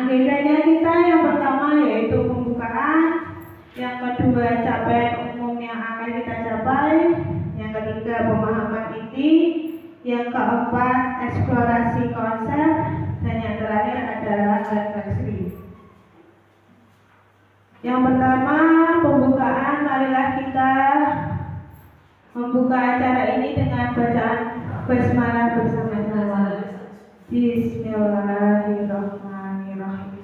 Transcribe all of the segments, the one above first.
agendanya kita yang pertama yaitu pembukaan, yang kedua capaian umum yang akan kita capai, yang ketiga pemahaman inti, yang keempat eksplorasi konsep, dan yang terakhir adalah refleksi. Yang pertama pembukaan, marilah kita membuka acara ini dengan bacaan basmalah bersama-sama. Bismillahirrahmanirrahim.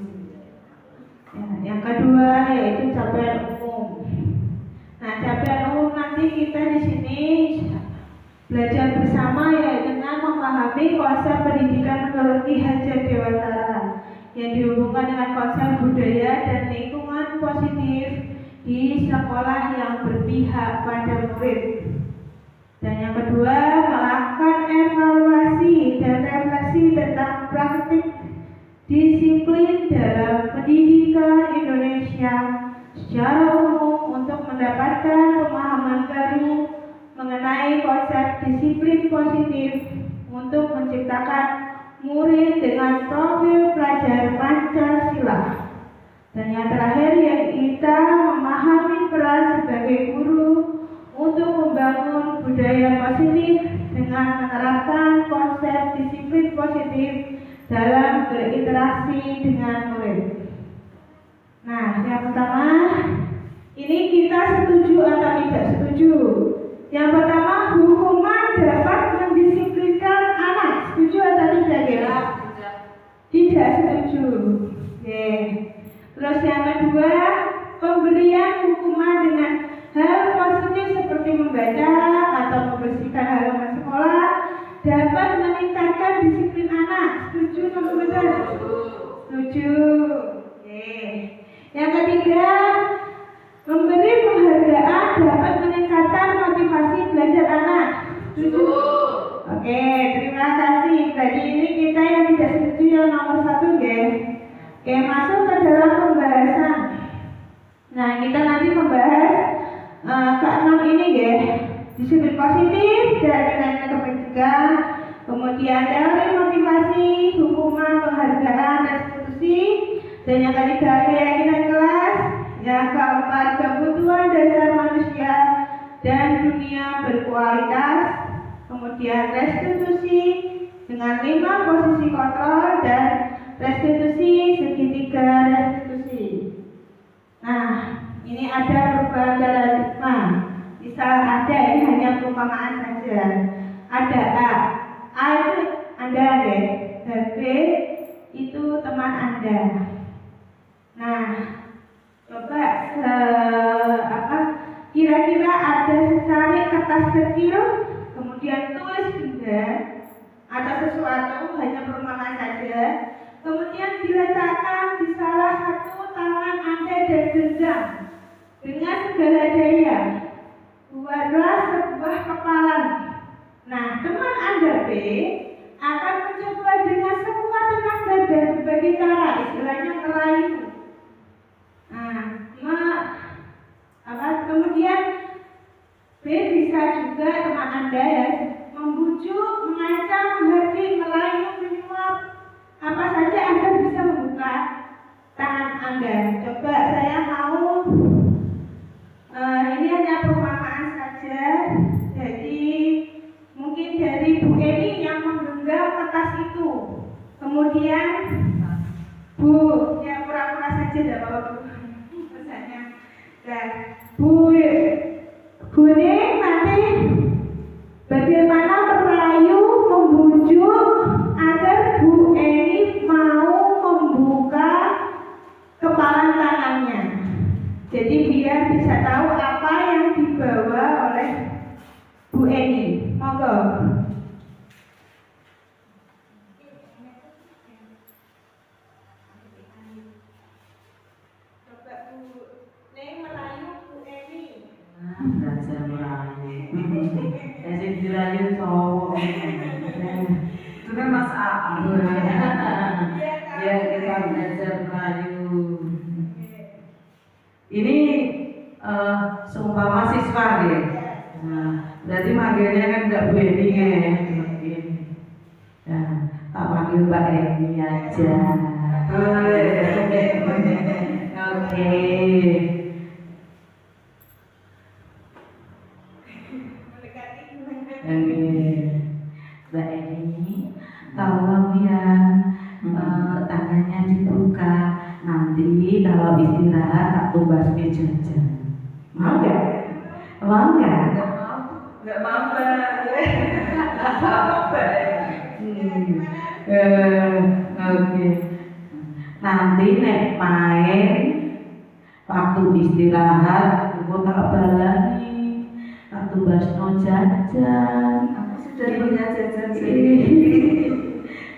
Yang kedua yaitu capaian umum. Nah, capaian umum nanti kita di sini belajar bersama yaitu dengan memahami konsep pendidikan teknologi Hajar Dewantara yang dihubungkan dengan konsep budaya dan lingkungan positif di sekolah yang berpihak pada murid. Dan yang kedua, melakukan evaluasi dan refleksi tentang praktik disiplin dalam pendidikan Indonesia secara umum untuk mendapatkan pemahaman baru mengenai konsep disiplin positif untuk menciptakan murid dengan profil pelajar Pancasila. Dan yang terakhir, yang kita memahami peran sebagai guru untuk membangun budaya positif dengan menerapkan konsep disiplin positif dalam berinteraksi dengan murid. Nah, yang pertama, ini kita setuju atau tidak setuju? Yang pertama, hukuman dapat mendisiplinkan anak. Setuju atau tidak? Ya? Tidak setuju. Oke. Terus yang kedua, pemberian hukuman dengan hal positif seperti membaca atau membersihkan halaman sekolah dapat meningkatkan disiplin anak. Setuju atau tidak? Setuju. Oke. Yang ketiga, memberi penghargaan dapat meningkatkan motivasi belajar anak. Setuju? Oke, terima kasih. Tadi ini kita yang tidak setuju yang nomor 1, guys. Oke, masuk ke dalam pembahasan. Nah, kita nanti membahas ke-6 ini, guys. Disiplin positif dan nilai pendidikan, kemudian teori motivasi, hukuman, penghargaan, restitusi, dan yang ketiga keyakinan kelas, yang keempat kebutuhan dasar manusia dan dunia berkualitas, kemudian restitusi dengan 5 posisi kontrol dan restitusi segitiga restitusi. Nah, ini ada perubahan paradigma. Misal ada, ini hanya perumpamaan saja. Ada A itu Anda, deh, dan B itu teman Anda. Nah, coba kira-kira ada secari kertas kecil, kemudian tulis benda atau sesuatu, hanya perumpamaan saja, kemudian diletakkan di salah satu tangan Anda dan genggam dengan segala daya. Buatlah sebuah kepalan. Nah, teman Anda B akan mencoba dengan sekuat tenaga dan berbagai cara, istilahnya merayu. Kemudian B bisa juga teman Anda ya membujuk, mengancam, menghardik, merayu, menyuap, apa saja Anda bisa membuka tangan Anda. Coba saya mau ini hanya perumpamaan saja. Jadi mungkin dari Bu Eni yang menggenggam kertas itu, kemudian Bu ya pura-pura saja tidak apa-apa pesannya. Dan Bu Ning nanti bagaimana merayu, membujuk agar Bu Eni mau membuka kepala tangannya. Jadi biar bisa tahu apa yang dibawa oleh Bu Eni. Monggo. Coba Bu Ning merayu Bu Eni. Belajar merayu. Saya dirayu cowok. Itu kan Mas A. Ya, kita belajar merayu. Ini seumpama siswa deh. Nah, berarti manggilnya kan enggak Bu Eni ya. Nah, tak panggil Mbak Eni aja. Oke. Mbak Eni, tolong ya tangannya dibuka. Nanti kalau istirahat tak tumbas jajan. Mau nggak? Mau nggak? Nggak mau Mbak. Oke. Nanti nek main waktu istirahat, aku tak balani, tak tumbasno jajan. Aku sudah punya jajan sih.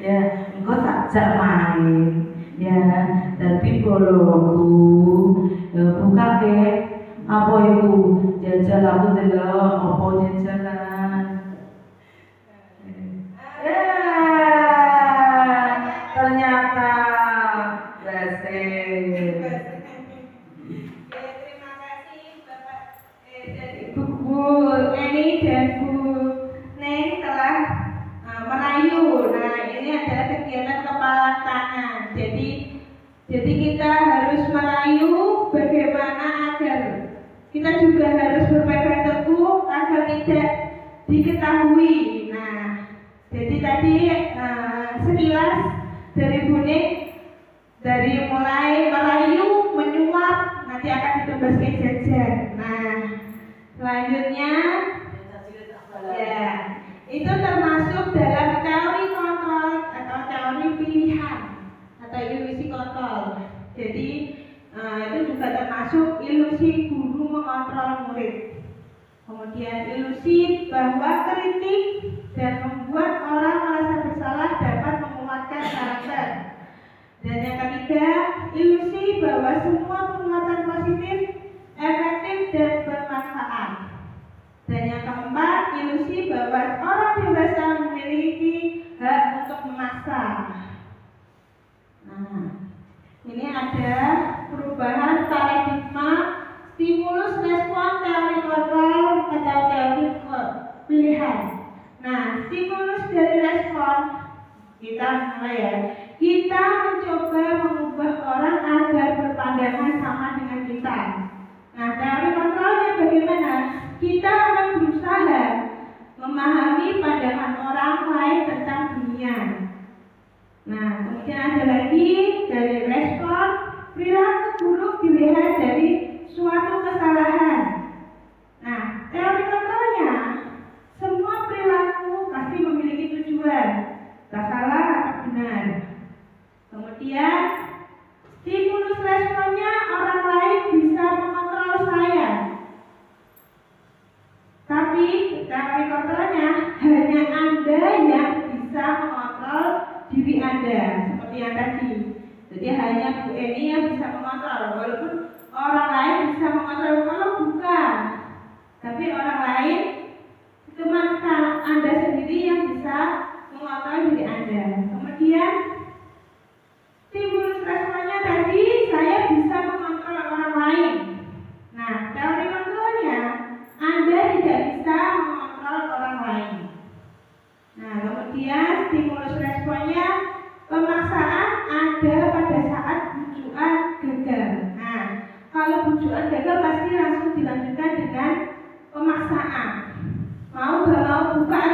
Ya, engkau tak jak main. Ya, dadi boloku. Buka ke apa iku? Jajal aku delok apa jajanan. Ya, ternyata berhasil. Terima kasih Bapak dari Bu Eni dan Bu Neng telah merayu. Nah, ini adalah kegiatan kepala tangan. Jadi kita harus merayu bagaimana agar kita juga harus berpegang teguh agar tidak diketahui. Nah, jadi tadi sekilas dari Bu Neng, dari mulai merayu, menyuap, nanti akan ditumbas ke jajan. Nah, selanjutnya ya, itu termasuk dalam teori kontrol atau teori pilihan atau ilusi kontrol. Jadi itu juga termasuk ilusi guru mengontrol murid. Kemudian ilusi bahwa kritik dan membuat orang merasa bersalah dapat menguatkan karakter. Dan yang ketiga, ilusi bahwa semua penguatan positif efektif dan bermanfaat. Dan yang keempat, ilusi bahwa orang dewasa memiliki hak untuk memaksa. Nah, ini ada perubahan paradigma stimulus respon teori kontrol atau teori pilihan. Nah, stimulus dari respon kita mulai ya. Kita mencoba mengubah orang agar berpandangan sama dengan kita. Nah, teori kontrolnya bagaimana? Kita akan berusaha memahami pandangan orang lain tentang dunia. Nah, kemudian ada lagi dari respon, perilaku buruk dilihat dari suatu kesalahan. Nah, teori kontrolnya, semua perilaku pasti memiliki tujuan, tak salah atau benar. Kemudian stimulus responnya, orang lain bisa mengontrol saya. Tapi teori kontrolnya hanya Anda yang bisa mengontrol diri Anda, seperti yang tadi. Jadi hanya Bu Eni yang bisa mengontrol, walaupun orang lain bisa mengontrol, kalau bukan. Tapi orang lain cuma Anda sendiri yang bisa mengontrol diri Anda. Kemudian stimulus responnya tadi, saya bisa mengontrol orang lain. Nah, teori kontrolnya, Anda tidak bisa mengontrol orang lain. Nah, kemudian stimulus responnya, pemaksaan ada pada saat bujukan gagal. Nah, kalau bujukan gagal pasti langsung dilanjutkan dengan pemaksaan. Mau gak mau bukan?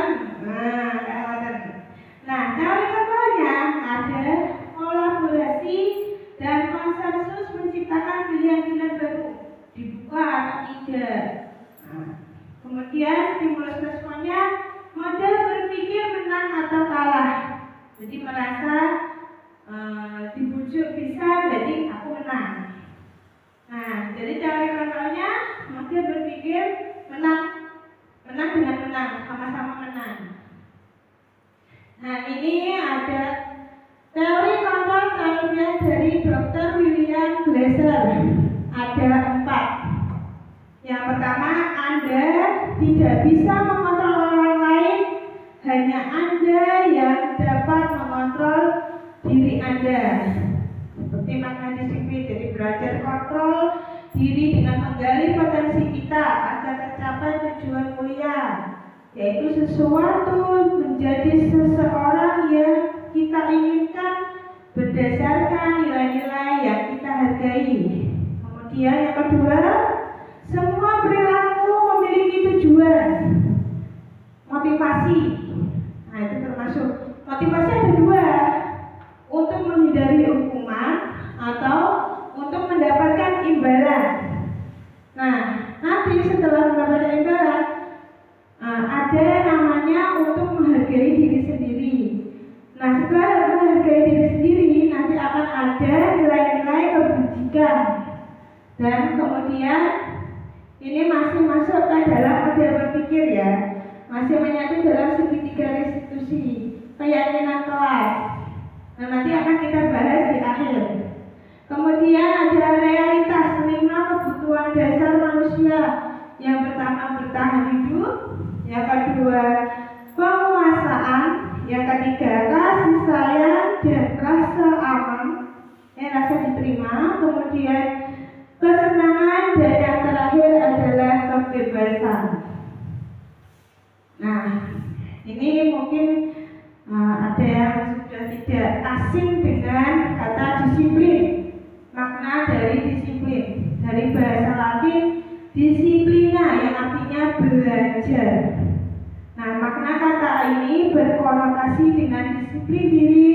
Nah, teori kontrolnya ada kolaborasi dan konsensus menciptakan pilihan-pilihan baru, dibuka atau tidak. Nah, kemudian stimulus responnya, model berpikir menang atau kalah. Jadi merasa dibujuk bisa, jadi aku menang. Nah, jadi teori kontrolnya, model berpikir menang dengan menang, sama-sama menang. Nah, ini ada teori kontrol teorinya dari Dr. William Glasser. Ada 4. Yang pertama, Anda tidak bisa mengontrol orang lain, hanya Anda yang dapat mengontrol diri Anda. Seperti makna disiplin, jadi belajar kontrol diri dengan menggali potensi kita agar tercapai tujuan mulia, yaitu sesuatu menjadi seseorang yang kita inginkan berdasarkan nilai-nilai yang kita hargai. Kemudian yang kedua, semua perilaku memiliki tujuan, motivasi. Nah, itu termasuk motivasi ada dua, untuk menghindari hukuman atau untuk mendapatkan imbalan. Nah, nanti setelah mendapatkan imbalan, ada namanya untuk menghargai diri sendiri. Nah, setelah menghargai diri sendiri, nanti akan ada nilai-nilai kebajikan. Dan kemudian ini masih masuk ke dalam model berpikir ya, masih menyatu dalam segitiga restitusi keyakinan kelas. Nah, nanti akan kita bahas di akhir. Kemudian ada realitas 5 kebutuhan dasar manusia. Yang pertama bertahan hidup, yang kedua penguasaan, yang ketiga kasih sayang dan rasa aman, rasa diterima, kemudian kesenangan, dan yang terakhir adalah kebebasan. Nah, ini mungkin ada yang sudah tidak asing dengan kata disiplin. Makna dari disiplin dari bahasa Latin disiplina yang artinya belajar. Nah, makna kata ini berkonotasi dengan disiplin diri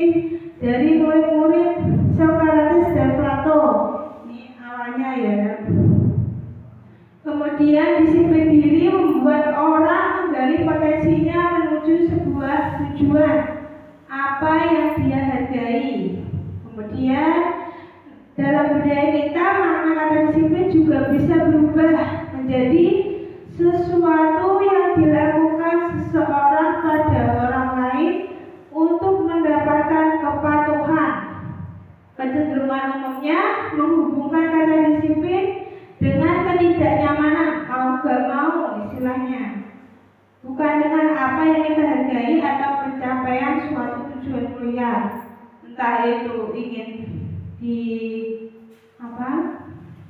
dari murid-murid Socrates dan Plato. Ini awalnya ya. Kemudian disiplin diri membuat orang menggali potensinya menuju sebuah tujuan apa yang dia hargai. Kemudian dalam budaya kita, makna kata disiplin juga bisa berubah menjadi sesuatu yang dilakukan seseorang pada orang lain untuk mendapatkan kepatuhan. Kecenderungan umumnya menghubungkan kata disiplin dengan ketidaknyamanan, mau gak mau istilahnya, bukan dengan apa yang kita hargai atau pencapaian suatu tujuan mulia, entah itu ingin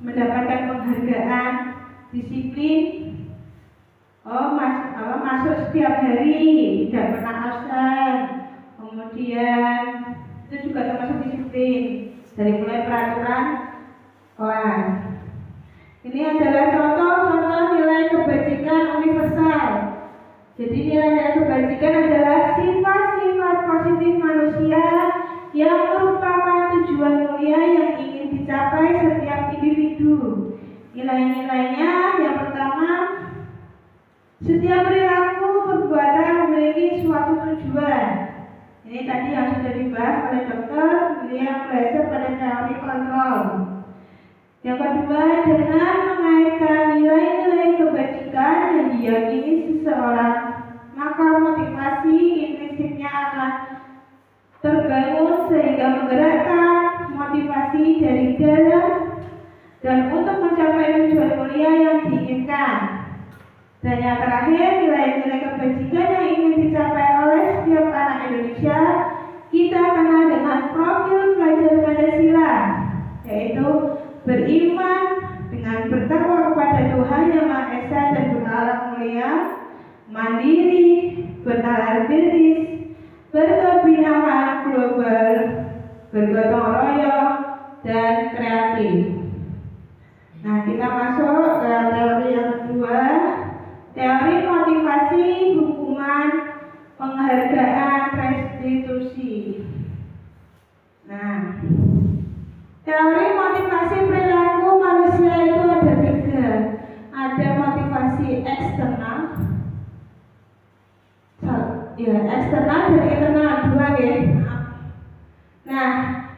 mendapatkan penghargaan, disiplin, masuk setiap hari, tidak pernah absen, kemudian itu juga termasuk disiplin dari mulai peraturan kelas. Ini adalah contoh-contoh nilai kebajikan universal. Jadi nilai-nilai kebajikan adalah sifat-sifat positif manusia yang merupakan tujuan mulia yang ingin dicapai setiap individu. Nilai-nilainya yang pertama, setiap perilaku perbuatan memiliki suatu tujuan. Ini tadi yang sudah dibahas oleh dokter yang belajar pada teori kontrol. Yang kedua, dengan mengaitkan nilai-nilai kebajikan yang diyakini seseorang, maka motivasi intrinsiknya akan terbangun sehingga menggerakkan motivasi dari dalam dan untuk mencapai tujuan mulia yang diinginkan. Dan yang terakhir, nilai-nilai kebajikan yang ingin dicapai oleh setiap anak Indonesia kita kenal dengan profil pelajar Pancasila, yaitu beriman dengan bertakwa kepada Tuhan Yang Maha Esa dan berakhlak mulia, mandiri, bernalar kritis, berkebinakaan global, bergotong royong, dan kreatif. Nah, kita masuk ke teori yang kedua, teori motivasi, hukuman, penghargaan, restitusi. Nah, teori motivasi perilaku manusia itu ada 3. Ada motivasi eksternal, eksternal dan internal, 2 ya. Nah,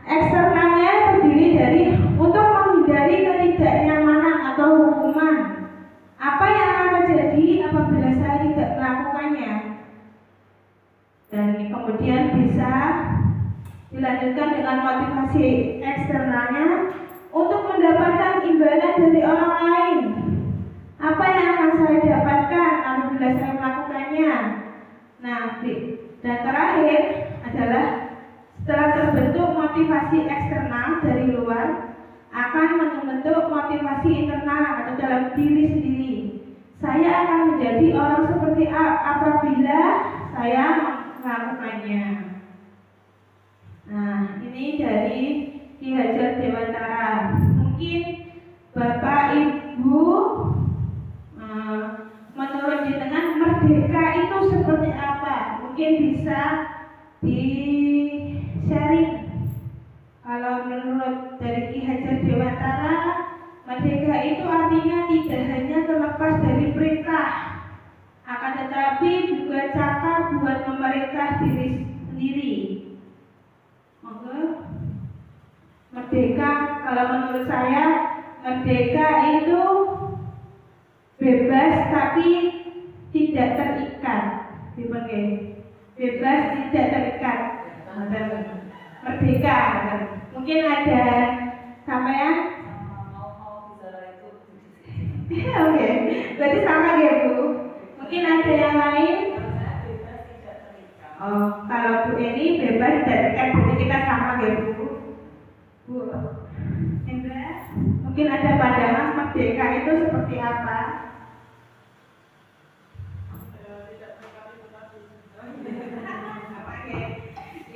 eksternalnya terdiri dari untuk menghindari ketidaknyamanan atau hukuman. Apa yang akan terjadi apabila saya tidak melakukannya? Dan kemudian bisa dilanjutkan dengan motivasi eksternalnya untuk mendapatkan imbalan dari orang lain. Apa yang akan saya dapatkan apabila saya melakukannya? Nah, dan terakhir adalah setelah terbentuk motivasi eksternal dari luar, akan membentuk motivasi internal atau dalam diri sendiri. Saya akan menjadi orang seperti apabila saya melakukannya. Nah, ini ini dari Ki Hajar Dewantara. Mungkin Bapak Ibu menurut jenengan merdeka itu seperti apa? Mungkin bisa di-sharing. Kalau menurut dari Ki Hajar Dewantara, merdeka itu artinya tidak hanya terlepas dari perintah, akan tetapi juga cakap buat memerintah diri sendiri. Oke. Merdeka, kalau menurut saya, merdeka itu bebas tapi tidak terikat. Bebas tidak terikat. Merdeka. Mungkin ada sampean? Oke, berarti sama ya Bu. Mungkin ada yang lain? Oh, kalau Bu ini bebas tidak terikat, berarti kita sama ya Bu. Bu, Indra, mungkin ada pandangan merdeka itu seperti apa?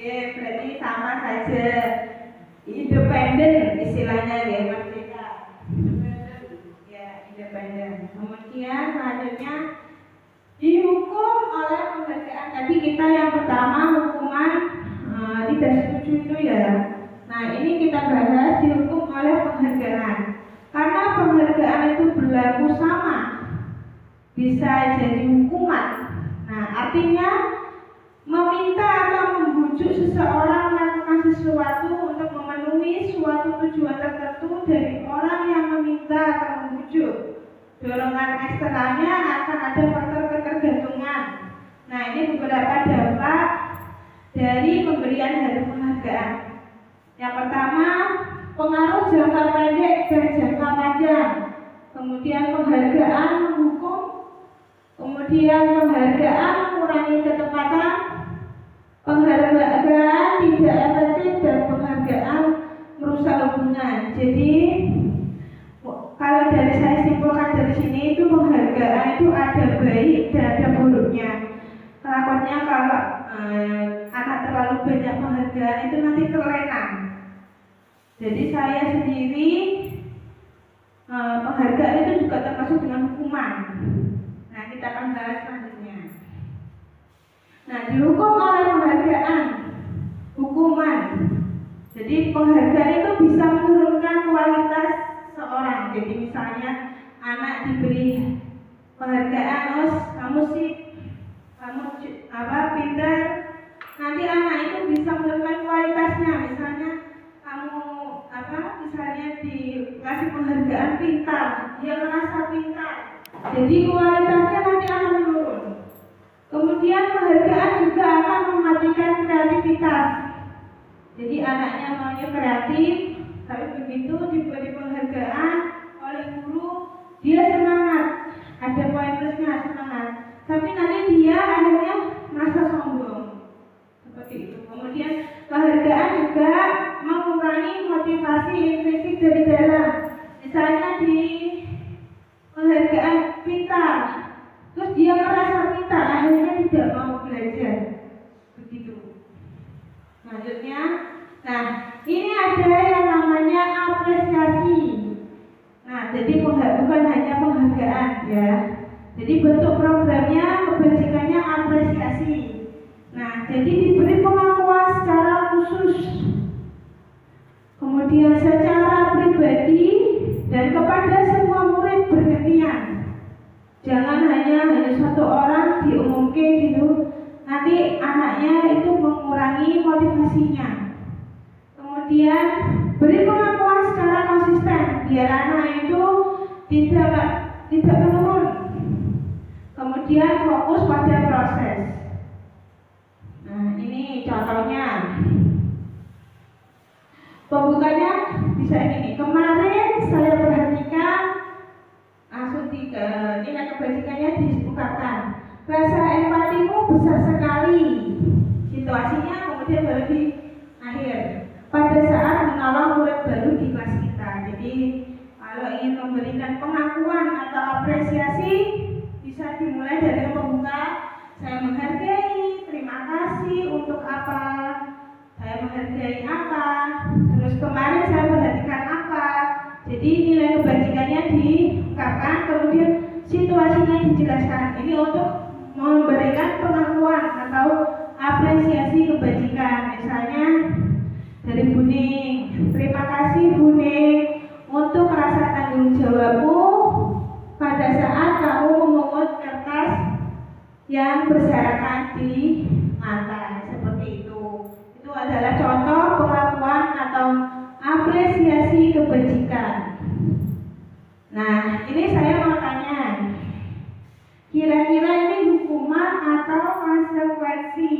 Berarti sama saja, independen istilahnya ya, merdeka. Ya, independen. Kemudian selanjutnya dihukum oleh penghargaan. Tadi kita yang pertama hukuman tidak setuju itu ya. Nah, ini kita bahas dihukum oleh penghargaan. Karena penghargaan itu berlaku sama, bisa jadi hukuman. Nah, artinya meminta atau membujuk seseorang melakukan sesuatu untuk memenuhi suatu tujuan tertentu dari orang yang meminta atau membujuk. Dorongan eksternalnya akan ada faktor ketergantungan. Nah, ini beberapa dampak dari pemberian hadiah penghargaan. Yang pertama, pengaruh jangka pendek dan jangka panjang. Kemudian penghargaan menghukum. Kemudian penghargaan mengurangi ketepatan. Penghargaan tidak efektif dan penghargaan merusak hubungan. Jadi kalau dari saya simpulkan dari sini itu penghargaan itu ada baik dan ada buruknya. Takutnya kalau anak terlalu banyak penghargaan itu nanti terlena. Jadi saya sendiri penghargaan itu juga termasuk dengan hukuman. Nah, kita akan bahas selanjutnya. Nah, dihukum oleh penghargaan, hukuman. Jadi penghargaan itu bisa menurunkan kualitas seorang. Jadi misalnya anak diberi penghargaan, kamu sih, kamu pintar. Nanti anak itu bisa menurunkan kualitasnya. Misalnya kamu misalnya dikasih penghargaan pintar, dia merasa pintar. Jadi kualitasnya nanti akan menurun. Kemudian penghargaan juga akan mematikan kreativitas. Jadi anaknya maunya kreatif, tapi begitu diberi penghargaan oleh guru, dia semangat. Ada poin plusnya, semangat. Tapi nanti dia akhirnya merasa sombong. Seperti itu. Kemudian penghargaan juga mengurangi motivasi intrinsik dari dalam. Misalnya di penghargaan pintar, terus dia merasa pintar, akhirnya tidak mau belajar. Begitu. Selanjutnya, nah ini ada yang namanya apresiasi. Nah, jadi bukan hanya penghargaan ya. Jadi bentuk programnya, kebajikannya apresiasi. Nah, jadi diberi pengakuan secara khusus, kemudian secara pribadi dan kepada semua murid bergantian. Jangan hanya satu orang diumumkan gitu, nanti anaknya itu mengurangi motivasinya. Kemudian beri pengakuan secara konsisten biar anak itu tidak menurun. Kemudian fokus pada proses. Nah, ini contohnya. Pembukanya bisa ini. Kemarin saya perhatikan langsung nilai kebajikannya diungkapkan. Rasa empatimu besar sekali. Situasinya kemudian baru di akhir. Pada saat menolong murid baru di kelas kita. Jadi kalau ingin memberikan pengakuan atau apresiasi bisa dimulai dari pembuka. Saya menghargai, terima kasih untuk apa? Saya menghargai apa, terus kemarin saya perhatikan apa. Jadi nilai kebajikannya diungkapkan, kemudian situasinya dijelaskan. Ini untuk memberikan pengakuan atau apresiasi kebajikan. Misalnya dari Buning, terima kasih Buning untuk rasa tanggung jawabmu pada saat kamu memungut kertas yang berserakan di lantai, seperti itu. Itu adalah contoh pengakuan atau apresiasi kebajikan. Nah, ini saya mau tanya, kira-kira ini hukuman atau konsekuensi?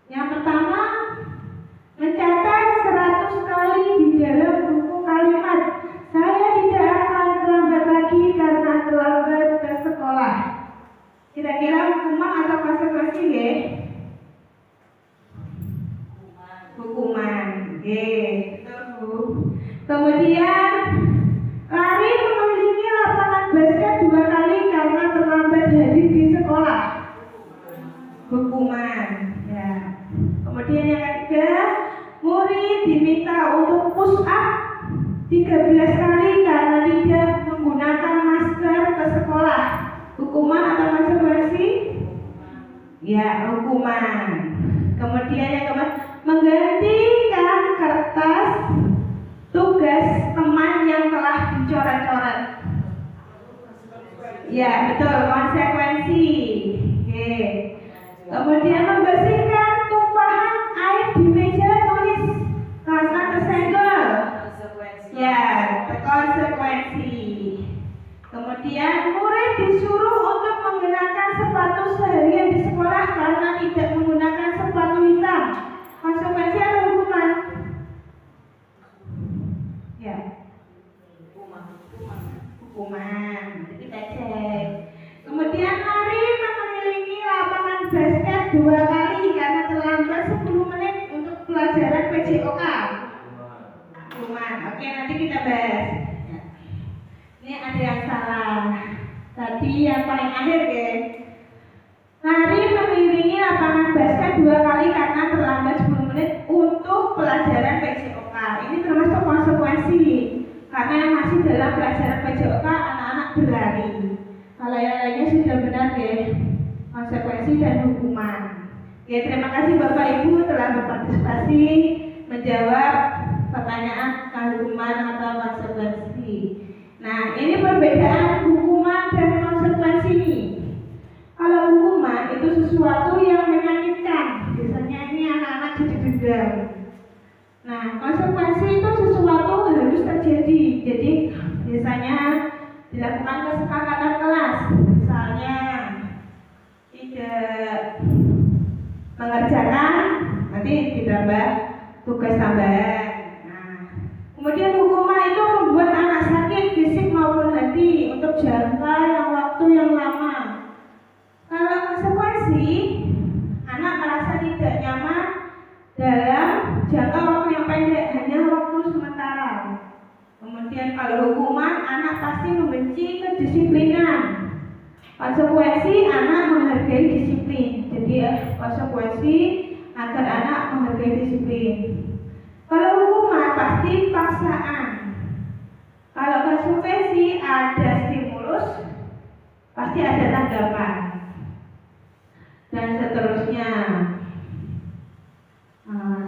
Yang pertama, mencatat 100 kali di dalam buku kalimat, saya tidak akan terlambat lagi karena terlambat ke sekolah. Kira-kira hukuman atau konsekuensi ya? Hukuman. Betul Bu. Kemudian lari mengelilingi lapangan basket 2 kali karena terlambat hadir di sekolah. Hukuman. Ya. Kemudian yang ketiga, murid diminta untuk push up 13 kali karena tidak menggunakan masker ke sekolah. Hukuman atau konsekuensi? Ya, hukuman. Kemudian yang keempat, menggantikan kertas tugas teman yang telah dicoret-coret. Ya, betul, konsekuensi. Oke. Kemudian membersihkan tumpahan air di meja tulis karena tersenggol. Ya, konsekuensi. Kemudian murid disuruh untuk menggunakan sepatu seharian di sekolah karena tidak menggunakan sepatu hitam. Konsekuensi atau hukuman? Ya, hukuman. Jadi kita cek. Kemudian lari mengelilingi lapangan basket 2 kali karena terlambat 10 menit untuk pelajaran PJOK. Hukuman. Oke, nanti kita bahas. Ini ada yang salah. Tadi yang paling akhir ya. Lari mengelilingi lapangan basket 2 kali karena terlambat 10 menit untuk pelajaran PJOK. Ini termasuk konsekuensi. Karena yang masih dalam pelajaran PJOK anak-anak berlari. Kalau yang lainnya sudah benar ya. Konsekuensi dan hukuman. Ya, terima kasih Bapak Ibu telah berpartisipasi menjawab pertanyaan hukuman atau konsekuensi. Nah, ini perbedaan hukuman dan konsekuensi ini. Kalau hukuman itu sesuatu yang menyakitkan, biasanya ini anak-anak jadi dendam. Nah, konsekuensi itu sesuatu harus terjadi. Jadi biasanya dilakukan kesepakatan kelas. Misalnya tidak mengerjakan, nanti ditambah tugas tambahan. Kemudian hukuman itu membuat anak sakit fisik maupun hati untuk jangka waktu yang lama. Kalau konsekuensi, anak merasa tidak nyaman dalam jangka waktu yang pendek, hanya waktu sementara. Kemudian kalau hukuman, anak pasti membenci kedisiplinan. Konsekuensi, anak menghargai disiplin. Jadi konsekuensi agar anak menghargai disiplin. Kalau hukuman pasti paksaan. Kalau konsekuensi ada stimulus, pasti ada tanggapan. Dan seterusnya.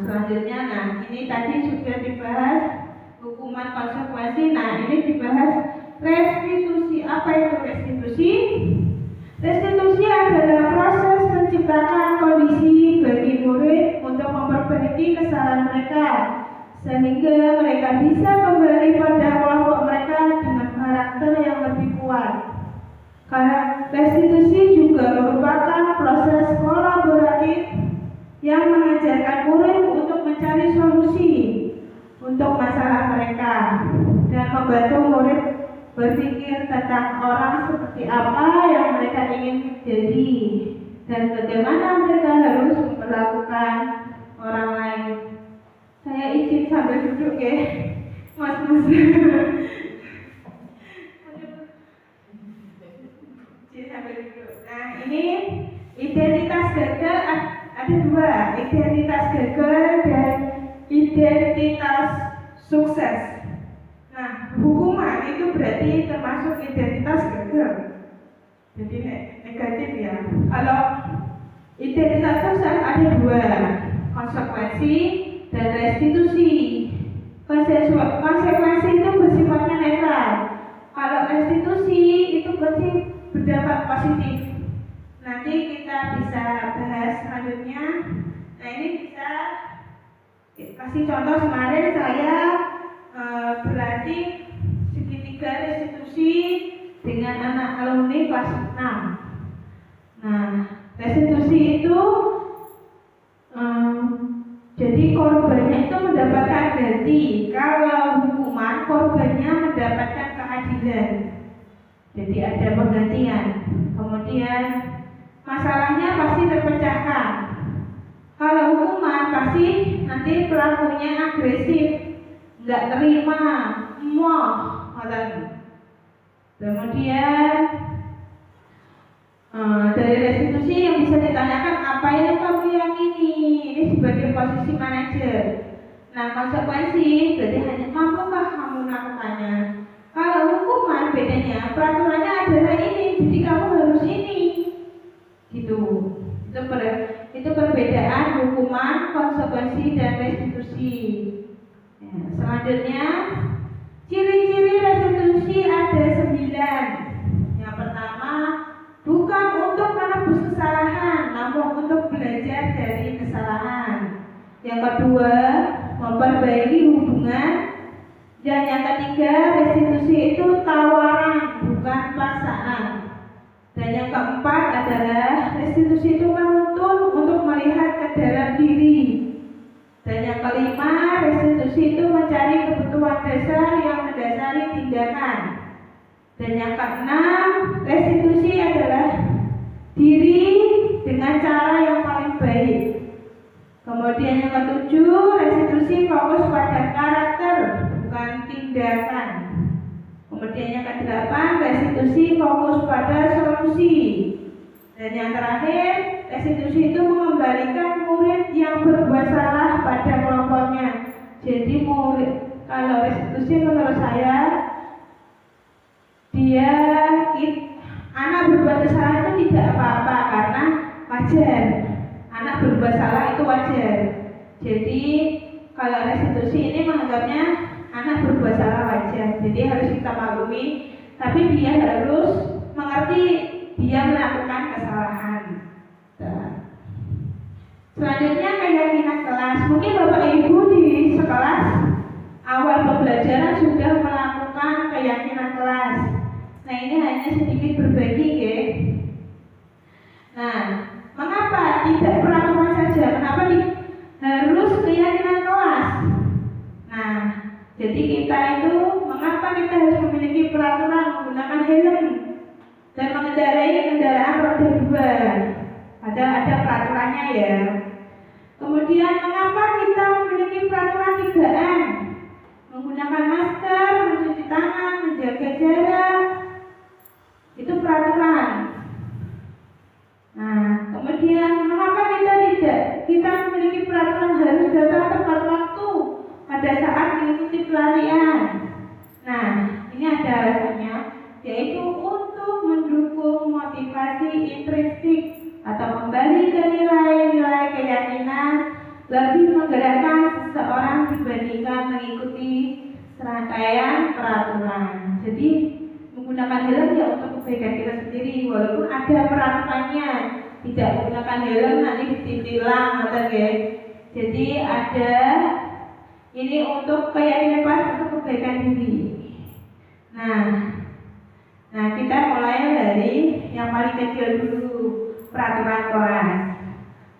Selanjutnya, ini tadi sudah dibahas hukuman konsekuensi. Nah, ini dibahas restitusi. Apa itu restitusi? Restitusi adalah proses menciptakan kondisi bagi murid untuk memperbaiki kesalahan mereka sehingga mereka bisa kembali pada kelompok mereka dengan karakter yang lebih kuat. Karena restitusi juga merupakan proses kolaboratif yang mengajarkan murid untuk mencari solusi untuk masalah mereka dan membantu murid berpikir tentang orang seperti apa yang mereka ingin jadi dan bagaimana mereka harus memperlakukan orang lain. Saya izin sambil duduk ya, mas-mas. Izin sambil duduk. Nah, ini identitas gagal ada dua, identitas gagal dan identitas sukses. Nah, hukuman itu berarti termasuk identitas gagal. Jadi negatif ya. Kalau identitas sukses ada dua, konsekuensi dan restitusi. Konsekuensi itu bersifatnya netral. Kalau restitusi itu berarti berdampak positif. Nanti kita bisa bahas selanjutnya. Nah, ini bisa kasih contoh. Kemarin saya berlatih segitiga restitusi dengan anak alumni kelas 6. Nah, restitusi itu jadi korbannya itu mendapatkan ganti. Kalau hukuman, korbannya mendapatkan keadilan. Jadi ada penggantian. Kemudian masalahnya pasti terpecahkan. Kalau hukuman pasti nanti pelakunya agresif, nggak terima, emoh. Kemudian dari restitusi yang bisa ditanyakan, apa yang kamu yakini? Ini sebagai posisi manajer. Nah, konsekuensi berarti hanya mampukah kamu melakukannya. Kalau hukuman bedanya, peraturannya adalah ini, jadi kamu harus ini. Gitu. Itu perbedaan hukuman, konsekuensi dan restitusi. Ya, selanjutnya, ciri-ciri restitusi ada 9. Yang pertama, bukan untuk menebus kesalahan, namun untuk belajar dari kesalahan. Yang kedua, memperbaiki hubungan. Dan yang ketiga, restitusi itu tawaran, bukan paksaan. Dan yang keempat adalah restitusi itu menuntun untuk melihat ke dalam diri. Dan yang kelima, restitusi itu mencari kebutuhan dasar yang mendasari tindakan. Dan yang keenam, restitusi adalah diri dengan cara yang paling baik. Kemudian yang ketujuh, restitusi fokus pada karakter, bukan tindakan. Kemudian yang kedelapan, restitusi fokus pada solusi. Dan yang terakhir, restitusi itu mengembalikan murid yang berbuat salah pada kelompoknya. Jadi kalau restitusi menurut saya, anak berbuat kesalahan itu tidak apa-apa karena wajar. Anak berbuat salah itu wajar. Jadi kalau restitusi ini menganggapnya anak berbuat salah wajar. Jadi harus kita maklumi, tapi dia harus mengerti dia melakukan kesalahan. Selanjutnya keyakinan kelas. Mungkin Bapak Ibu di sekelas awal pembelajaran sudah melakukan keyakinan kelas. Nah, ini hanya sedikit berbagi ya. Nah, mengapa tidak peraturan saja? Kenapa harus keyakinan kelas? Nah, jadi kita itu mengapa kita harus memiliki peraturan menggunakan helm dan mengendarai kendaraan roda 2? Ada peraturannya ya. Kemudian mengapa kita memiliki peraturan 3M? Menggunakan masker, mencuci tangan, menjaga jarak. Itu peraturan. Nah, kemudian mengapa kita memiliki peraturan harus datang tepat waktu pada saat mengikuti pelarian? Nah, ini ada alasannya, yaitu untuk mendukung motivasi intrinsik atau kembali ke nilai-nilai keyakinan, lebih menggerakkan seseorang dibandingkan mengikuti serangkaian peraturan. Jadi menggunakan helm ya untuk kebaikan kita sendiri, walaupun ada peraturannya. Tidak menggunakan helm nanti ditilang atau ya. Jadi ada ini untuk keyakinan kelas, untuk kebaikan diri. Nah kita mulai dari yang paling kecil dulu, peraturan kelas.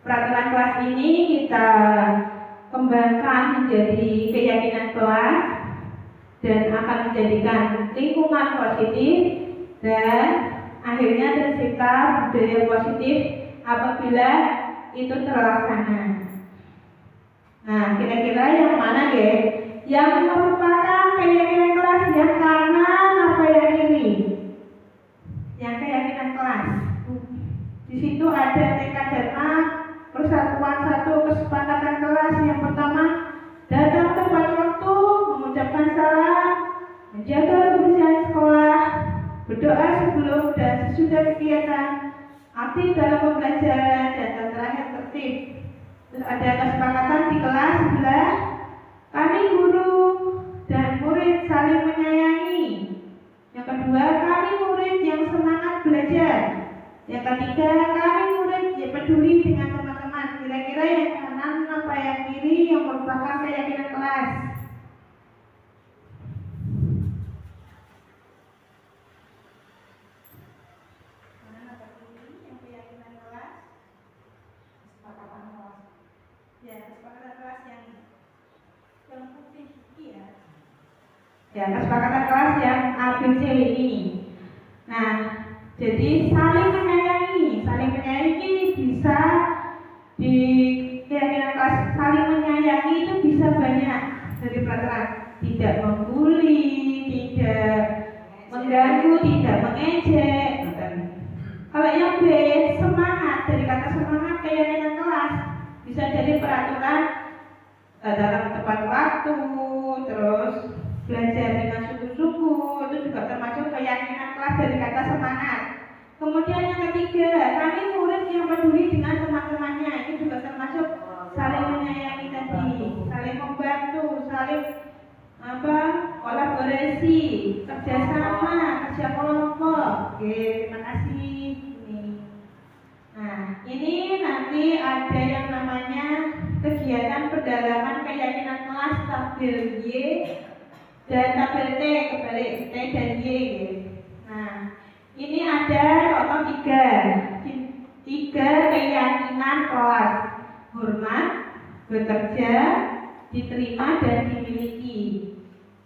Peraturan kelas ini kita kembangkan menjadi keyakinan kelas dan akan menjadikan lingkungan positif dan akhirnya tercipta budaya positif apabila itu terlaksana. Nah, kira-kira yang mana ya? Yang merupakan keyakinan kelas yang kanan apa yang ini? Yang keyakinan kelas. Di situ ada tekad dharma, persatuan berdoa sebelum dan sesudah kegiatan, aktif dalam pembelajaran, dan terakhir tertib. Terus ada kesepakatan di kelas sebelah, kami guru dan murid saling menyayangi. Yang kedua, kami murid yang semangat belajar. Yang ketiga, kami murid yang peduli dengan teman-teman. Kira-kira yang kanan apa yang kiri yang merupakan keyakinan kelas? Ya, kesepakatan kelas yang ABC ini. Nah, jadi saling menyayangi bisa di keyakinan kelas. Saling menyayangi itu bisa banyak dari peraturan. Tidak membuli, tidak mengganggu, tidak mengejek. Kalau yang B, semangat, dari kata semangat keyakinan kelas bisa jadi peraturan dalam tepat waktu, terus belajar dengan sungguh-sungguh, itu juga termasuk keyakinan kelas dari kata semangat. Kemudian yang ketiga, kami murid yang peduli dengan teman-temannya, itu juga termasuk saling menyayangi tadi, saling membantu, saling kolaborasi, kerjasama, kerja kelompok. Oke, terima kasih. Nah, ini nanti ada yang namanya kegiatan pendalaman keyakinan kelas tabel Y dan tabel T, kebalik T dan Y. Nah, ini ada total tiga keyakinan kelas: hormat, bekerja, diterima, dan dimiliki.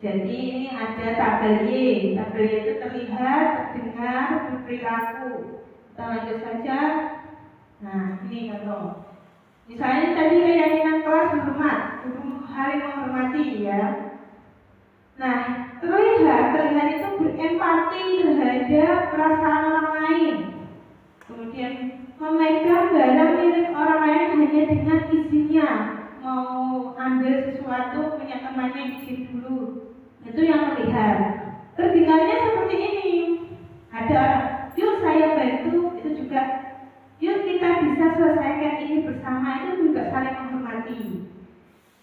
Jadi ini ada tabel Y. Tabel Y itu terlihat, terdengar, berperilaku. Kita lanjut saja. Nah, ini contoh. Misalnya tadi keyakinan kelas hormat, saling menghormati ya. Nah, terlihat itu berempati terhadap perasaan orang lain. Kemudian memegang barang milik orang lain hanya dengan izinnya. Mau ambil sesuatu punya temannya izin dulu. Itu yang terlihat. Terdengarnya seperti ini. Ada orang, yuk saya bantu, itu juga yuk kita bisa selesaikan ini bersama, itu juga saling menghormati.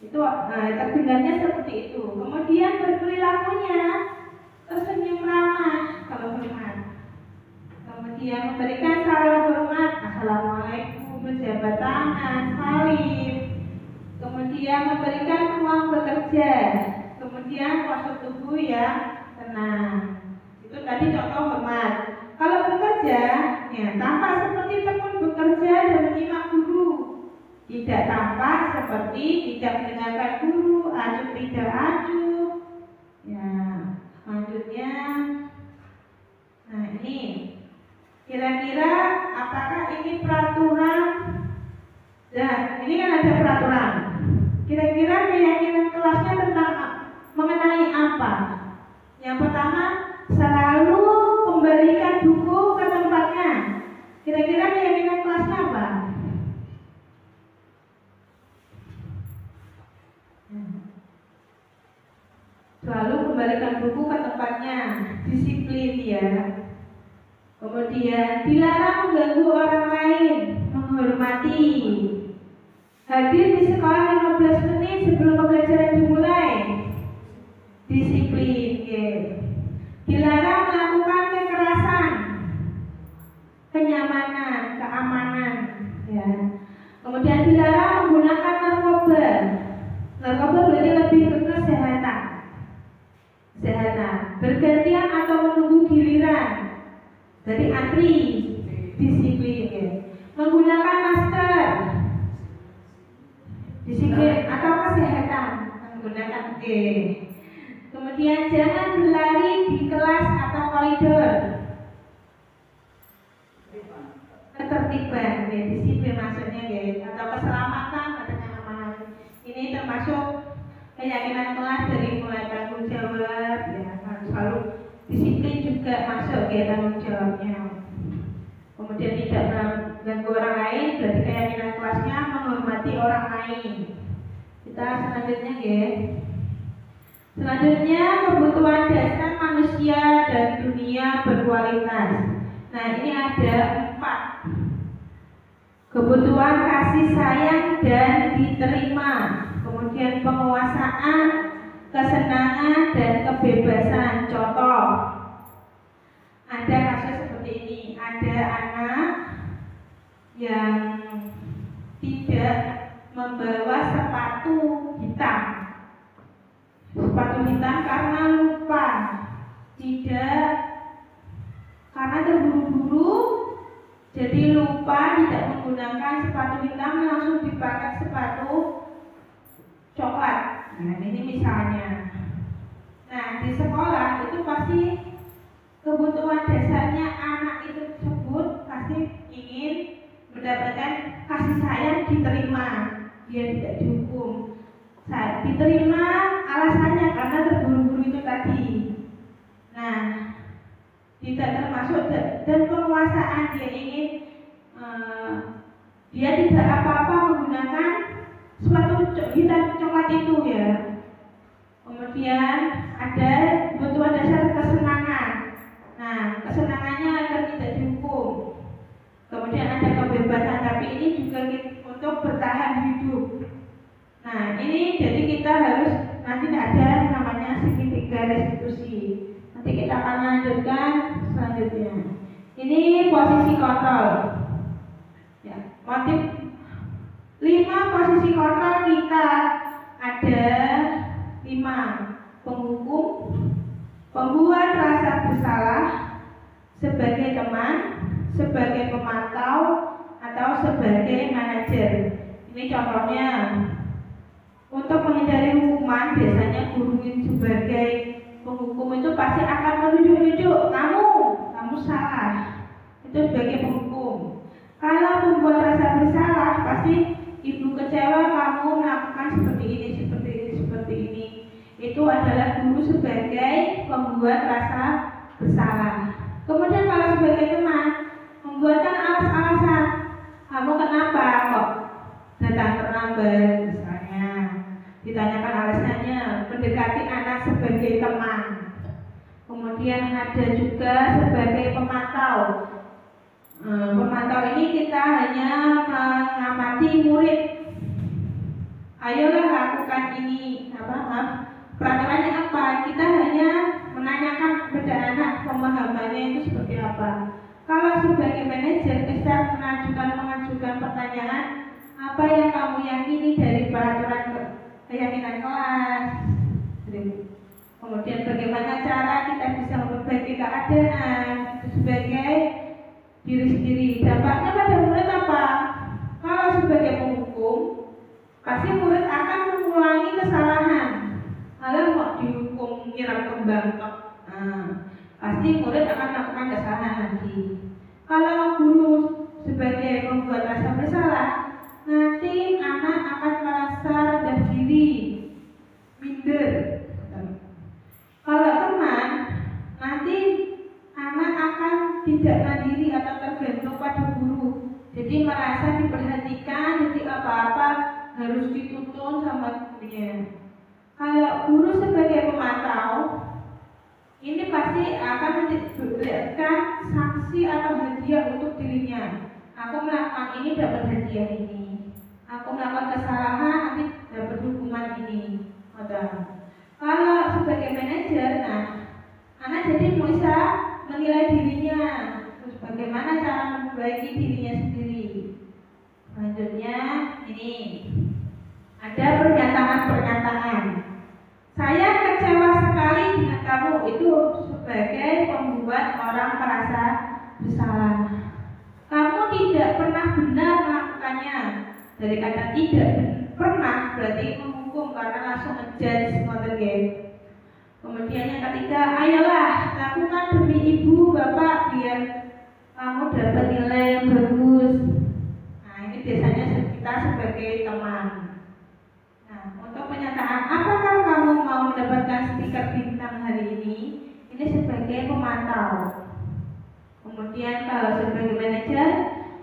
Itu terdengarnya seperti itu. Kemudian berperilakunya tersenyum ramah kalau hormat. Kemudian memberikan salam hormat, assalamualaikum, berjabat tangan, salim. Kemudian memberikan ruang bekerja. Kemudian postur tubuh yang tenang. Itu tadi contoh hormat. Kalau bekerja, ya tampak seperti tekun bekerja dan menyimak guru. Tidak tampak seperti tidak mendengarkan guru, acuh tidak acuh. Ya, selanjutnya. Nah ini, kira-kira apakah ini peraturan? Dan ini kan ada peraturan. Kira-kira keyakinan kelasnya tentang mengenai apa? Yang pertama, selalu kembalikan buku ke tempatnya. Kira-kira keyakinan kelasnya apa? Selalu kembalikan buku ke tempatnya. Disiplin ya. Kemudian dilarang mengganggu orang lain, menghormati. Hadir di sekolah 15 menit sebelum pembelajaran dimulai. Disiplin ya. Dilarang melakukan kekerasan, kenyamanan, keamanan ya. Kemudian dilarang menggunakan narkoba. Narkoba berarti lebih ke kesehatan. Bergantian atau menunggu giliran. Jadi antri, disiplin ya. Menggunakan masker, disiplin atau kesehatan, menggunakan Kemudian jangan berlari di kelas atau koridor. Ketertiban, ya, disiplin maksudnya ya, atau keselamatan atau keamanan. Ini termasuk keyakinan kelas dari mulai tanggung jawab, ya, harus selalu disiplin juga masuk ya tanggung jawabnya. Kemudian tidak mengganggu orang lain, berarti keyakinan kelasnya menghormati orang lain. Kita selanjutnya ya. Selanjutnya, kebutuhan dasar manusia dan dunia berkualitas. Nah, ini ada 4. Kebutuhan kasih sayang dan diterima, kemudian penguasaan, kesenangan, dan kebebasan. Contoh, ada kasus seperti ini. Ada anak yang tidak membawa sepatu hitam. Sepatu hitam karena lupa, tidak karena terburu-buru, jadi lupa tidak menggunakan sepatu hitam, langsung dipakai sepatu coklat. Nah, ini misalnya. Nah, di sekolah itu pasti kebutuhan dasarnya anak itu tersebut pasti ingin mendapatkan kasih sayang, diterima, dia tidak dihukum. Diterima alasannya karena terburu-buru itu tadi. Nah, tidak termasuk dan penguasaan, dia ingin dia tidak apa-apa menggunakan sepatu hitam coklat itu ya. Kemudian ada kebutuhan dasar kesenangan. Nah, kesenangannya agar tidak dihukum. Kemudian ada kebebasan, tapi ini juga untuk bertahan hidup. Nah, ini jadi kita harus nanti ada namanya segitiga restitusi. Nanti kita akan lanjutkan selanjutnya. Ini posisi kontrol. Ya, motif 5 posisi kontrol kita ada 5: penghukum, pembuat rasa bersalah, sebagai teman, sebagai pemantau, atau sebagai manajer. Ini contohnya. Untuk menghindari hukuman, biasanya guru sebagai penghukum itu pasti akan menunjuk-nunjuk, kamu salah. Itu sebagai penghukum. Kalau membuat rasa bersalah, pasti ibu kecewa kamu melakukan seperti ini, seperti ini. Itu adalah guru sebagai pembuat rasa bersalah. Kemudian kalau sebagai teman, membuatkan alas-alasan. Kamu kenapa kok datang terlambat, misalnya. Ditanyakan alasannya, mendekati anak sebagai teman. Kemudian ada juga sebagai pemantau. Pemantau ini kita hanya mengamati murid. Ayolah lakukan ini, peraturannya apa? Kita hanya menanyakan kepada anak pemahamannya itu seperti apa. Kalau sebagai manajer kita mengajukan pertanyaan, apa yang kamu yakini dari peraturan keyakinan kelas? Kemudian bagaimana cara kita bisa memperbaiki keadaan sebagai diri sendiri. Dampaknya pada murid apa? Kalau sebagai penghukum, pasti murid akan mengulangi kesalahan. Kalau mau dihukum nyiram kembang tok, pasti murid akan melakukan kesalahan lagi. Kalau guru sebagai pembuat rasa bersalah, nanti anak akan merasa rendah diri, minder. Kalau teman, nanti anak akan tidak mandiri atau tergantung pada guru. Jadi merasa diperhatikan, jadi apa-apa harus dituntun sama gurunya. Kalau guru sebagai pemantau, ini pasti akan memberikan sanksi atau hadiah untuk dirinya. Aku melakukan ini dapat hadiah ini. Aku melakukan kesalahan nanti dapat hukuman ini. Kalau sebagai manajer, anak jadi bisa menilai dirinya, terus bagaimana cara memperbaiki dirinya sendiri. Selanjutnya ini ada pernyataan. Saya kecewa sekali dengan kamu, itu sebagai membuat orang merasa bersalah. Kamu tidak pernah benar melakukannya. Dari kata tidak pernah berarti menghukum karena langsung ngejudge ngoten. Kemudian yang ketiga, ayolah lakukan demi ibu bapak biar kamu dapat nilai yang bagus. Nah, ini biasanya kita sebagai teman. Nah, untuk pernyataan apakah kamu mau mendapatkan stiker bintang hari ini? Ini sebagai pemantau. Kemudian kalau sebagai manajer,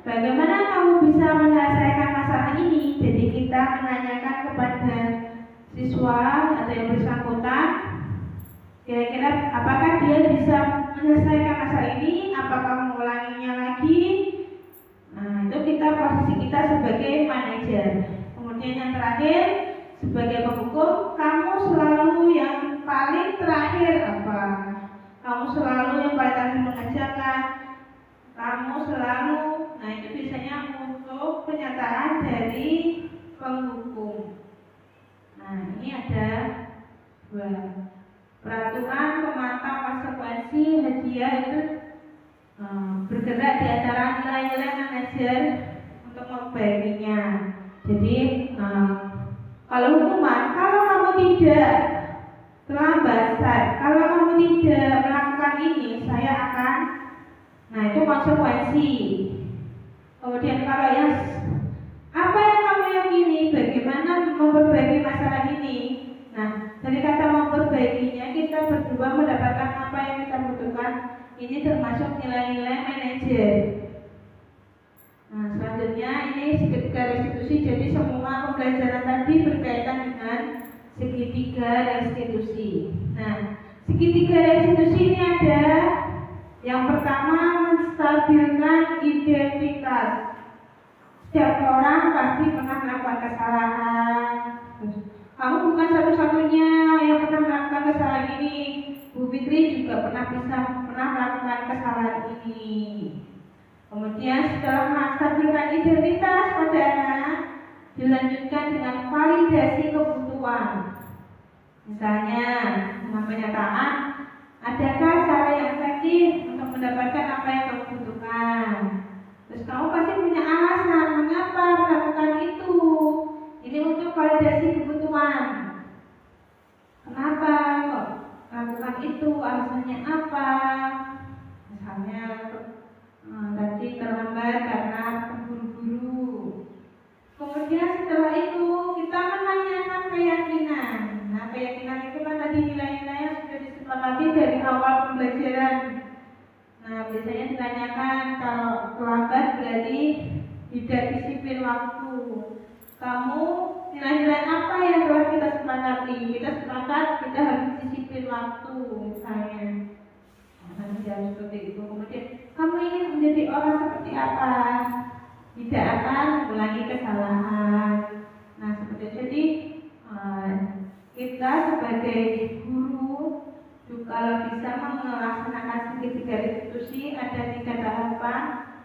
bagaimana kamu bisa menyelesaikan masalah ini? Jadi kita menanyakan kepada siswa atau yang bersangkutan Kira-kira apakah dia bisa menyelesaikan masalah ini? Apakah mengulanginya lagi? Nah, itu posisi kita sebagai manajer. Kemudian yang terakhir, sebagai penghukum, kamu selalu yang paling terakhir apa? Kamu selalu yang paling terakhir mengerjakan. Kamu selalu, nah itu biasanya untuk pernyataan dari penghukum. Nah, ini ada dua. Peraturan pemantau konsekuensi hadiah itu bergerak di antara nilai-nilai manajer untuk membaginya. Jadi kalau hukuman, kalau kamu tidak terlambat, kalau kamu tidak melakukan ini, saya akan, nah itu konsekuensi. Kemudian kalau yang apa yang kamu yakini, bagaimana memperbaiki masalah ini? Nah, dari kata memperbaikinya kita berdua mendapatkan apa yang kita butuhkan. Ini termasuk nilai-nilai manajer. Nah, selanjutnya ini segitiga restitusi. Jadi semua pembelajaran tadi berkaitan dengan segitiga restitusi. Nah, segitiga restitusi ini ada yang pertama, menstabilkan identitas. Setiap orang pasti pernah melakukan kesalahan. Kamu bukan satu-satunya yang pernah melakukan kesalahan ini. Bu Fitri juga pernah melakukan kesalahan ini. Kemudian setelah menstabilkan identitas pada anak, dilanjutkan dengan validasi kebutuhan. Misalnya dengan pernyataan, adakah cara yang efektif untuk mendapatkan apa yang kamu butuhkan? Terus kamu pasti punya alasan mengapa melakukan itu. Ini untuk validasi kebutuhan. Kenapa kok melakukan itu? Alasannya apa? Misalnya tadi terlambat karena terburu-buru. Kemudian setelah itu kita menanyakan keyakinan. Nah, keyakinan itu kan tadi nilai-nilai yang sudah disepakati dari awal pembelajaran. Nah, biasanya ditanyakan kalau terlambat berarti tidak disiplin waktu. Kamu nilai-nilai apa yang telah kita sepakati? Kita sepakat kita harus disiplin waktu misalnya. Nah, jangan seperti itu. Kemudian kamu ingin menjadi orang seperti apa? Tidak akan mengulangi kesalahan. Nah, seperti itu. Jadi kita sebagai guru kalau bisa melaksanakan segitiga restitusi ada 3 tahapan: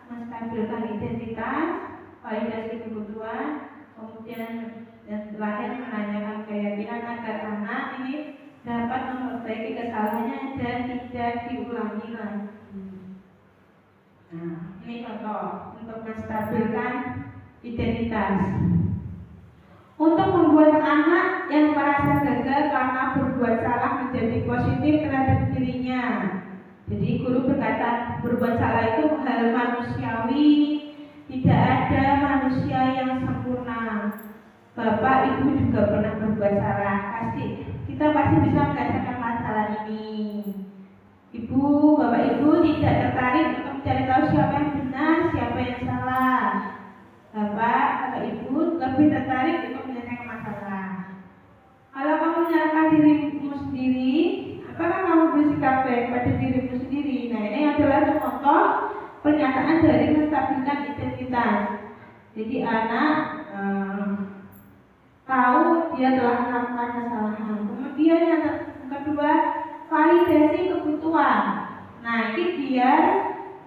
menstabilkan identitas, validasi kebutuhan, kemudian dan terakhir menanyakan keyakinan agar anak ini dapat memperbaiki kesalahannya dan tidak diulangi lagi. Nah, ini contoh untuk menstabilkan identitas. Untuk membuat anak yang merasa gagal karena berbuat salah menjadi positif terhadap dirinya. Jadi guru berkata berbuat salah itu hal manusiawi, tidak ada manusia yang sempurna. Bapak Ibu juga pernah berbuat salah. Kita pasti bisa merasakan masalah ini. Bapak Ibu tidak tertarik untuk mencari tahu siapa yang benar, siapa yang salah. Bapak atau Ibu lebih tertarik untuk menyelesaikan masalah. Kalau kamu menyalahkan dirimu sendiri, apakah kamu bersikap baik pada dirimu sendiri? Nah, ini adalah contoh pernyataan dari menstabilkan identitas. Jadi anak tahu dia telah melakukan kesalahan. Kemudian yang kedua, validasi kebutuhan. Nah, ini dia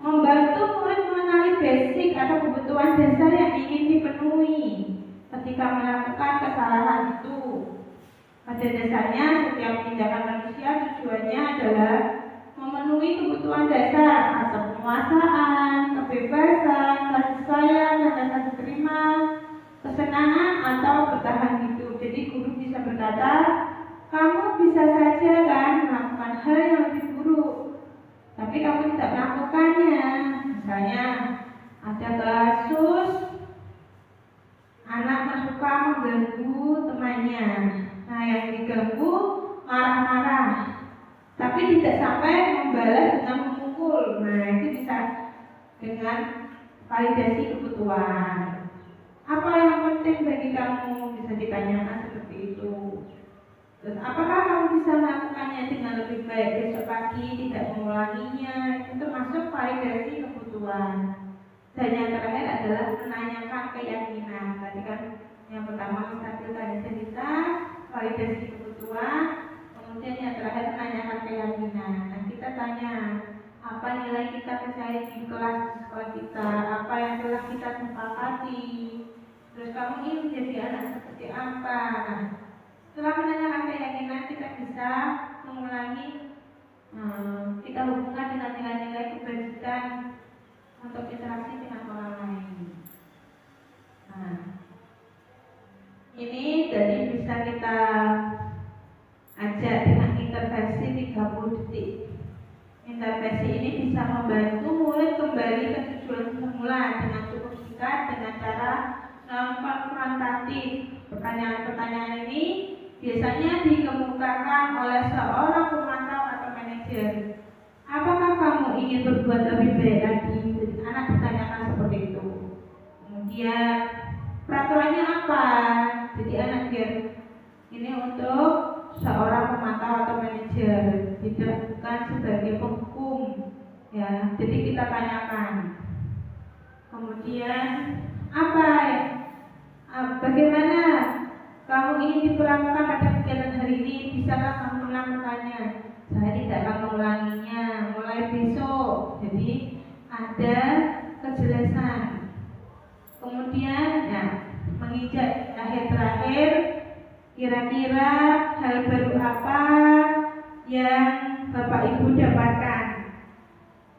membantu murid mengenali basic atau kebutuhan dasar yang ingin dipenuhi ketika melakukan kesalahan itu. Pada dasarnya setiap tindakan manusia tujuannya adalah memenuhi kebutuhan dasar atau penguasaan, kebebasan, kasih sayang, rasa diterima, kesenangan atau bertahan hidup. Jadi guru bisa berkata, kamu bisa saja kan melakukan hal yang lebih buruk, tapi kamu tidak melakukannya. Misalnya ada kasus anak suka mengganggu temannya. Nah, yang diganggu marah-marah, tapi tidak sampai membalas dengan memukul. Nah, itu bisa dengan validasi kebutuhan. Apa yang penting bagi kamu? Bisa ditanyakan seperti itu. Terus apakah kamu bisa melakukannya dengan lebih baik besok pagi, tidak mengulanginya? Itu termasuk validasi kebutuhan. Dan yang terakhir adalah menanyakan keyakinan. Tadi kan yang pertama menstabilkan identitas, validasi kebutuhan, kemudian yang terakhir menanyakan keyakinan. Nah kita tanya, apa nilai kita percaya di kelas di sekolah kita, apa yang telah kita sepakati, terus kamu ingin menjadi anak seperti apa. Nah, setelah menanyakan keyakinan kita bisa mengulangi, kita hubungkan dengan nilai-nilai kebajikan untuk interaksi dengan orang lain. Nah, ini jadi bisa kita ajak dengan intervensi 30 detik. Intervensi ini bisa membantu murid kembali ke tujuan semula dengan cukup singkat dengan cara non-konfrontatif. Pertanyaan-pertanyaan ini biasanya dikemukakan oleh seorang pemantau atau manajer. Apakah kamu ingin berbuat lebih baik lagi? Anak ditanyakan seperti itu. Kemudian peraturannya apa? Jadi anak biar ini untuk seorang pemantau atau manajer, tidak bukan sebagai penghukum, ya. Jadi kita tanyakan. Kemudian apa? Bagaimana kamu ingin diperlakukan pada kegiatan hari ini? Bisakah kamu melakukannya? Saya tidak akan mengulanginya mulai besok. Jadi ada kejelasan. Kemudian ya, menginjak terakhir, kira-kira hal baru apa yang Bapak Ibu dapatkan?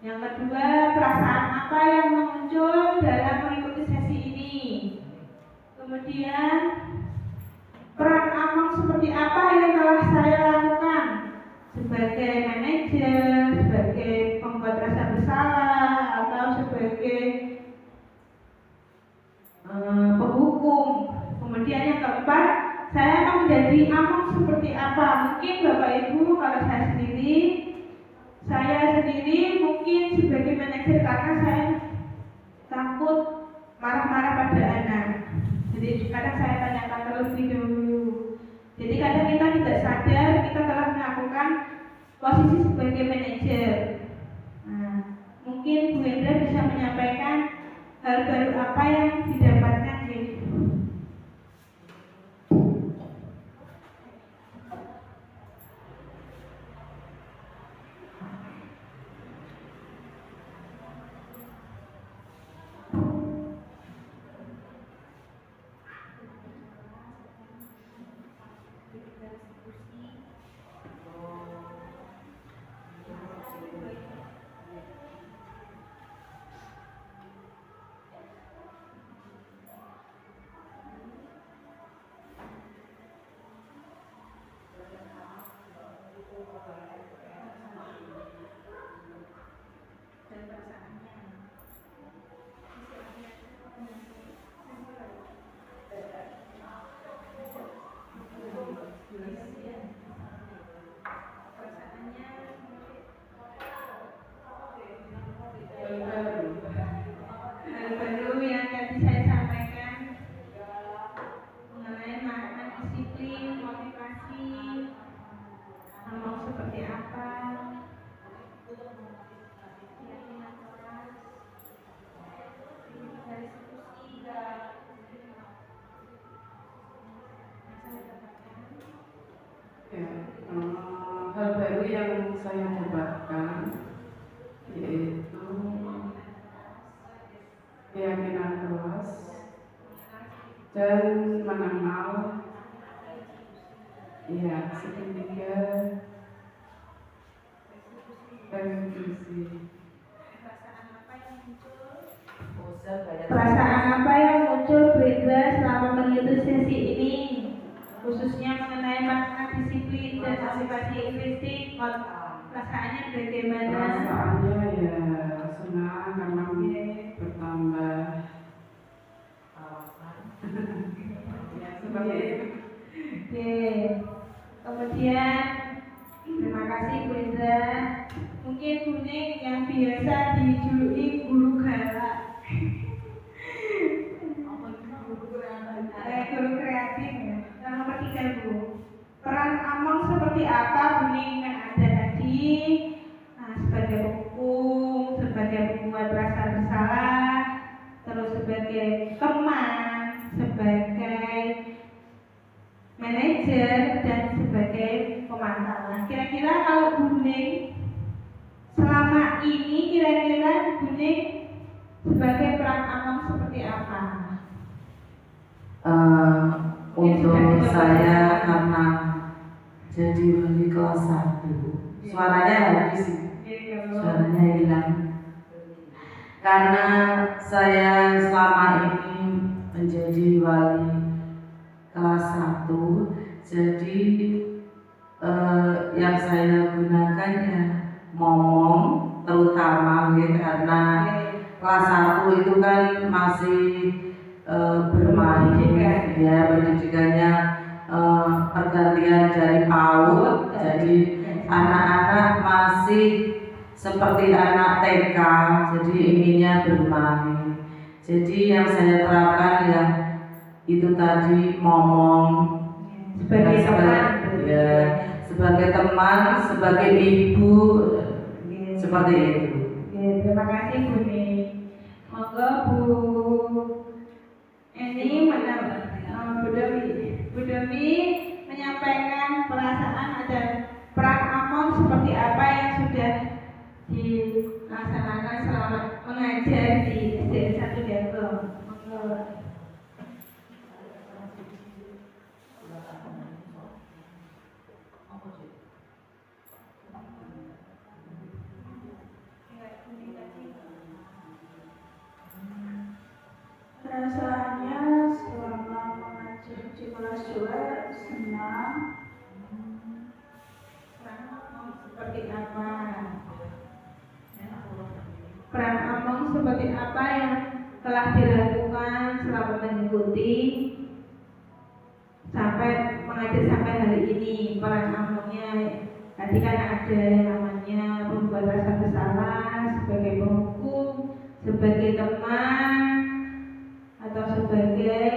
Yang kedua, perasaan apa yang muncul dalam mengikuti sesi ini? Kemudian peran Amang seperti apa yang telah saya lakukan sebagai manajer, sebagai pembuat rasa bersalah, atau sebagai penghukum. Kemudian yang keempat, saya akan menjadi Amang seperti apa? Mungkin Bapak Ibu, kalau saya sendiri mungkin sebagai manajer karena saya takut marah-marah pada anak. Jadi kadang saya tanyakan terlebih dahulu. Jadi kadang kita tidak sadar kita telah melakukan posisi sebagai manajer. Nah, mungkin Bu Hendra bisa menyampaikan hal baru apa yang didapatkan di baru yang tadi saya sampaikan mengenai makna disiplin, motivasi, mau seperti apa, keyakinan keras, dari diskusi Ya, hal baru yang saya dapatkan yaitu keyakinan keras dan mengenal ya segitiga restitusi. Perasaan apa yang muncul Brenda selama mengikuti sesi ini, khususnya mengenai makna disiplin dan motivasi intrinsik? Perasaannya bagaimana? Perasaannya ya senang karena bertambah ya seperti itu. Oke. Kemudian terima kasih Bu Indra. Mungkin Bu Ning yang biasa dijuluki guru galak. Guru kreatif ya. Yang nomor 3 Bu. Peran seperti apa bullying yang ada tadi. Nah, sebagai hukum, sebagai pembuat rasa bersalah, terus sebagai teman, sebagai manajer, dan sebagai pemantau. Nah, kira-kira kalau bullying selama ini, kira-kira bullying sebagai peran Among seperti apa? Untuk saya karena jadi wali kelas 1, suaranya habis, suaranya hilang. Karena saya selama ini menjadi wali kelas 1, jadi yang saya gunakan ya ngomong, terutama ya, karena kelas 1 itu kan masih bermain ya, pendidikannya pergantian dari PAUD, jadi anak-anak masih seperti anak TK, jadi inginnya bermain. Jadi yang saya terapkan ya itu tadi ngomong Sebagai teman, ya, sebagai teman, sebagai ibu, seperti itu. Terima kasih Bu Ni. Monggo Bu Eni Bu Dewi menyampaikan perasaan dan peran Among seperti apa yang sudah dilaksanakan selama mengajar di SD 1 Depok. Monggo. Perasaannya selama mengajar di kelas 2 senang. Peran Among seperti apa? Peran Among seperti apa yang telah dilakukan selama mengikuti sampai mengajar sampai hari ini? Peran Amongnya tadi kan ada yang namanya membuat rasa bersalah, sebagai penghukum, sebagai teman, atau sebagai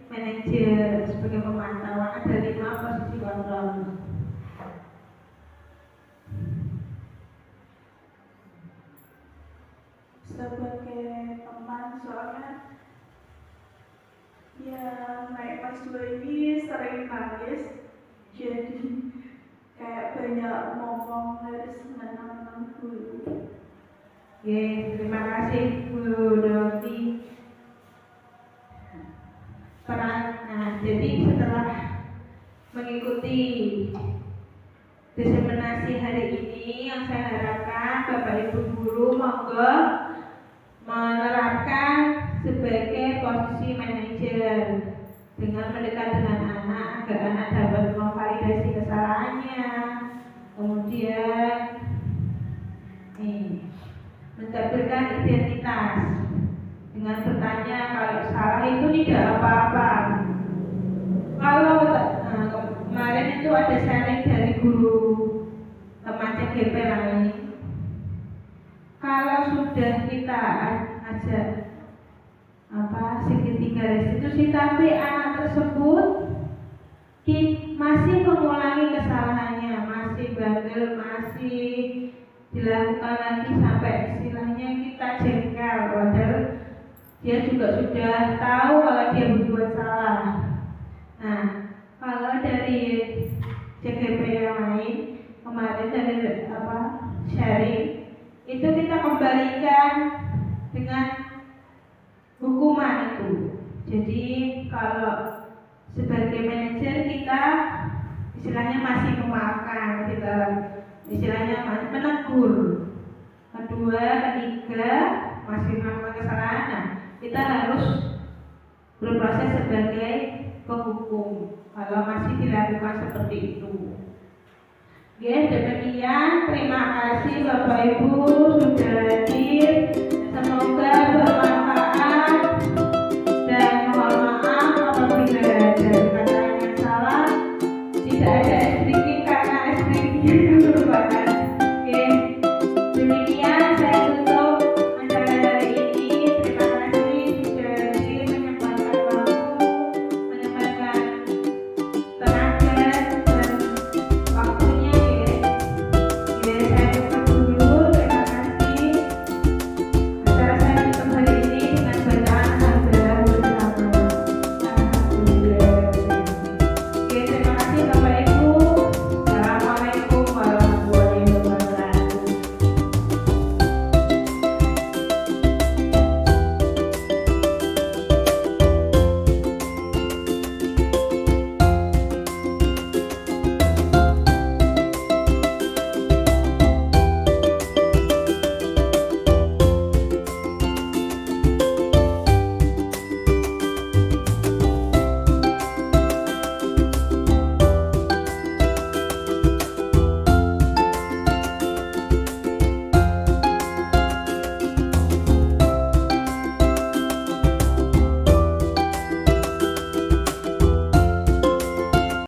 manajer, sebagai pemantau. Ada 5 posisi kontrol. Sebagai teman, soalnya yang naik kelas 2 ini sering nangis, jadi kayak banyak ngomong, harus menenangkan guru. Terima kasih Bu Dewi. Jadi setelah mengikuti diseminasi hari ini, yang saya harapkan Bapak Ibu guru monggo menerapkan sebagai posisi manajer dengan mendekat dengan anak agar anak dapat memvalidasi kesalahannya, kemudian menstabilkan identitas dengan bertanya kalau salah itu tidak apa-apa. Kalau kemarin itu ada sharing dari guru teman CGP lain, kalau sudah kita ajak segitiga restitusi tapi anak tersebut masih mengulangi kesalahannya, masih bandel, masih dilakukan lagi sampai istilahnya kita jengkel, padahal dia juga sudah tahu kalau dia berbuat salah. Nah, kalau dari CGP yang lain kemarin dari sharing itu kita kembalikan dengan hukuman itu. Jadi kalau sebagai manajer kita istilahnya masih memaafkan, kita istilahnya masih menegur. Kedua, ketiga masih melakukan kesalahan. Nah, kita harus berproses sebagai penghukum kalau masih dilakukan seperti itu. Demikian, terima kasih Bapak Ibu sudah hadir. Semoga bermanfaat.